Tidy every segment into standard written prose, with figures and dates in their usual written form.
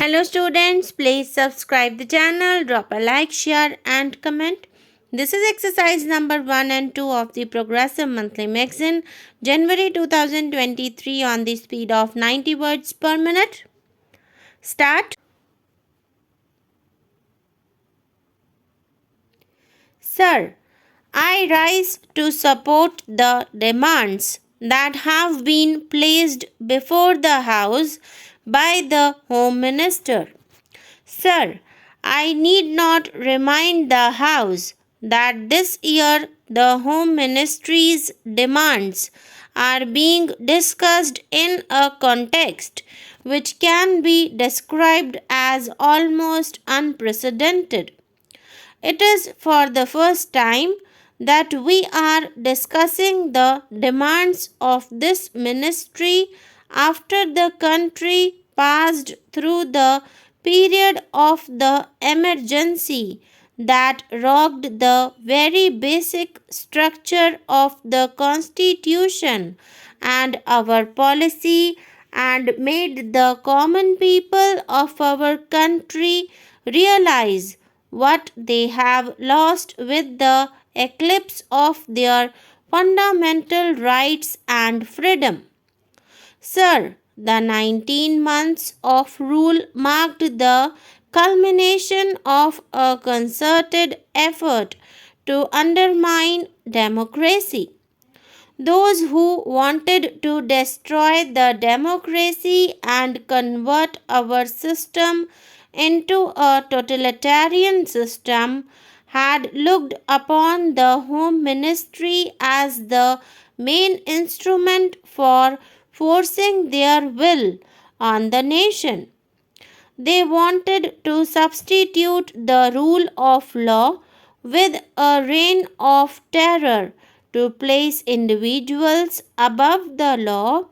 Hello students, please subscribe the channel, drop a like, share and comment. This is exercise number 1 and 2 of the Progressive Monthly Magazine, January 2023 on the speed of 90 words per minute. Start. Sir, I rise to support the demands that have been placed before the House by the Home Minister. Sir, I need not remind the House that this year the Home Ministry's demands are being discussed in a context which can be described as almost unprecedented. It is for the first time that we are discussing the demands of this ministry after the country passed through the period of the emergency that rocked the very basic structure of the Constitution and our policy and made the common people of our country realize what they have lost with the eclipse of their fundamental rights and freedom. Sir, the 19 months of rule marked the culmination of a concerted effort to undermine democracy. Those who wanted to destroy the democracy and convert our system into a totalitarian system had looked upon the Home Ministry as the main instrument for forcing their will on the nation. They wanted to substitute the rule of law with a reign of terror to place individuals above the law,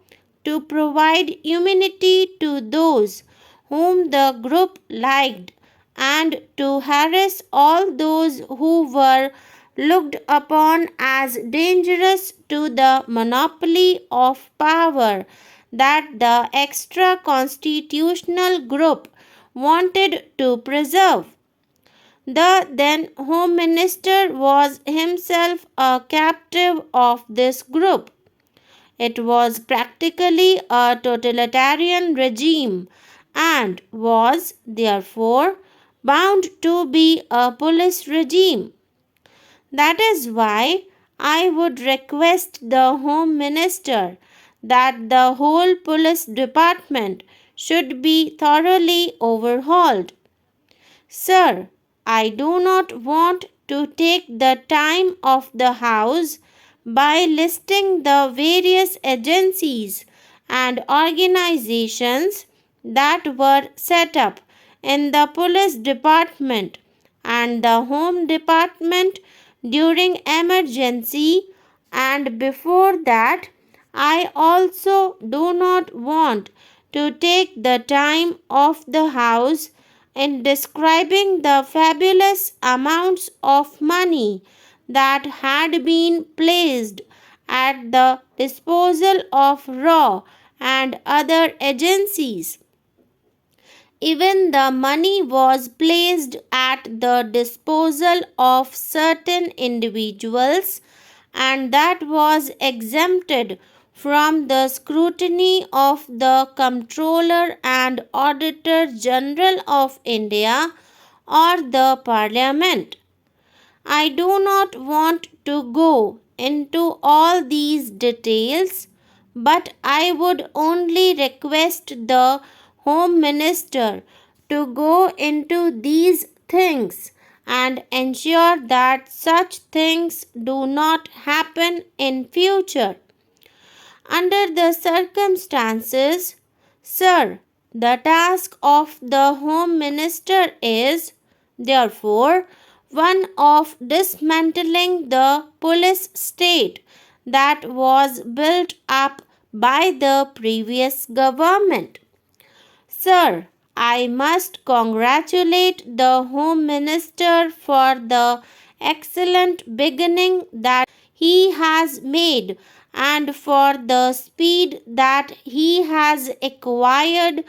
to provide immunity to those whom the group liked, and to harass all those who were looked upon as dangerous to the monopoly of power that the extra constitutional group wanted to preserve. The then Home Minister was himself a captive of this group. It was practically a totalitarian regime and was therefore bound to be a police regime. That is why I would request the Home Minister that the whole police department should be thoroughly overhauled. Sir, I do not want to take the time of the House by listing the various agencies and organizations that were set up in the police department and the home department during emergency and before that. I also do not want to take the time of the House in describing the fabulous amounts of money that had been placed at the disposal of RAW and other agencies. Even the money was placed at the disposal of certain individuals, and that was exempted from the scrutiny of the Comptroller and Auditor General of India or the Parliament. I do not want to go into all these details, but I would only request the Home Minister to go into these things and ensure that such things do not happen in future. Under the circumstances, sir, the task of the Home Minister is, therefore, one of dismantling the police state that was built up by the previous government. Sir, I must congratulate the Home Minister for the excellent beginning that he has made and for the speed that he has acquired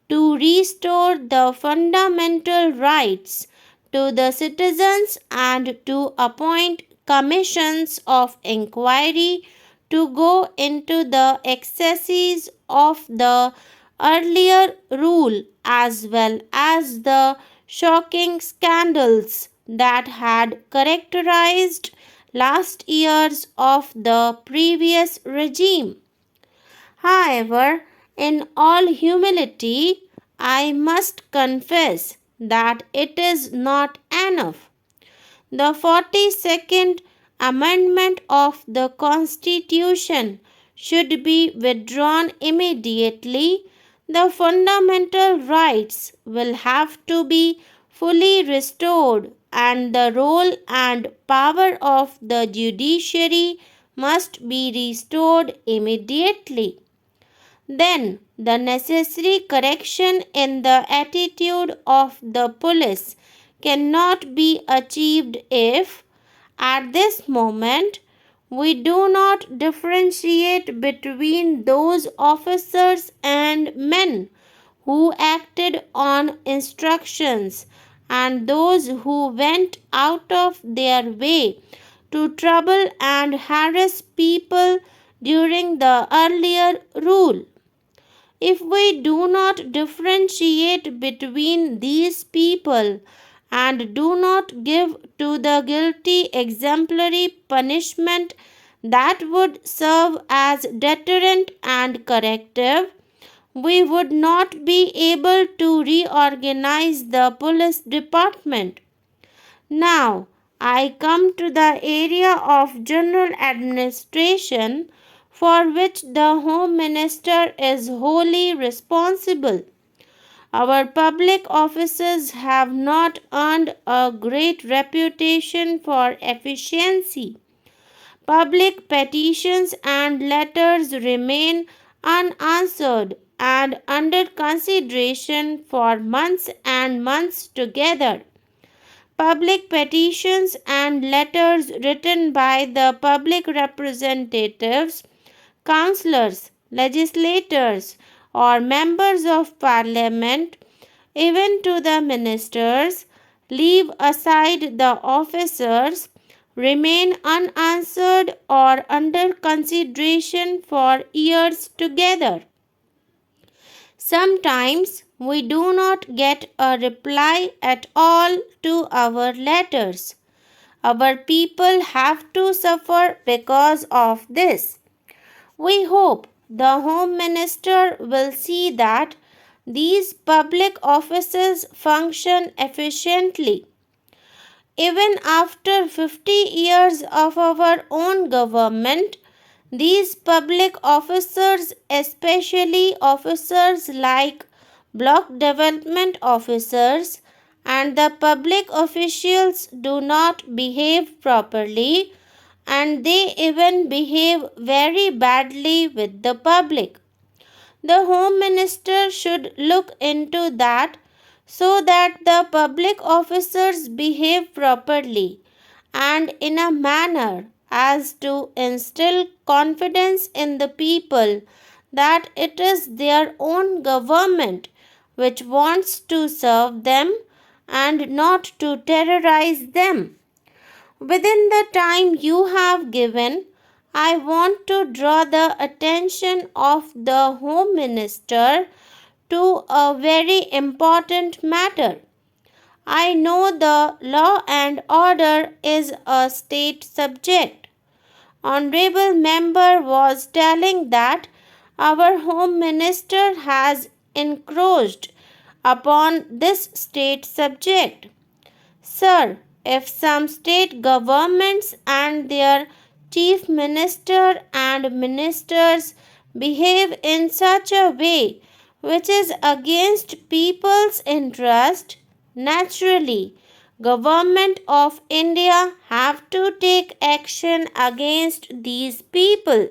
to restore the fundamental rights to the citizens and to appoint commissions of inquiry to go into the excesses of the earlier rule as well as the shocking scandals that had characterized last years of the previous regime. However, in all humility, I must confess that it is not enough. The 42nd Amendment of the Constitution should be withdrawn immediately. The fundamental rights will have to be fully restored, and the role and power of the judiciary must be restored immediately. Then the necessary correction in the attitude of the police cannot be achieved if, at this moment, we do not differentiate between those officers and men who acted on instructions and those who went out of their way to trouble and harass people during the earlier rule. If we do not differentiate between these people and do not give to the guilty exemplary punishment that would serve as deterrent and corrective, we would not be able to reorganize the police department. Now, I come to the area of general administration for which the Home Minister is wholly responsible. Our public offices have not earned a great reputation for efficiency. Public petitions and letters remain unanswered and under consideration for months and months together. Public petitions and letters written by the public representatives, councillors, legislators, or members of parliament, even to the ministers, leave aside the officers, remain unanswered or under consideration for years together. Sometimes we do not get a reply at all to our letters. Our people have to suffer because of this. We hope the Home Minister will see that these public offices function efficiently. Even after 50 years of our own government, these public officers, especially officers like block development officers and the public officials, do not behave properly, and they even behave very badly with the public. The Home Minister should look into that so that the public officers behave properly and in a manner as to instill confidence in the people that it is their own government which wants to serve them and not to terrorize them. Within the time you have given, I want to draw the attention of the Home Minister to a very important matter. I know the law and order is a state subject. Honorable member was telling that our Home Minister has encroached upon this state subject. Sir, if some state governments and their chief minister and ministers behave in such a way which is against people's interest, naturally, Government of India have to take action against these people.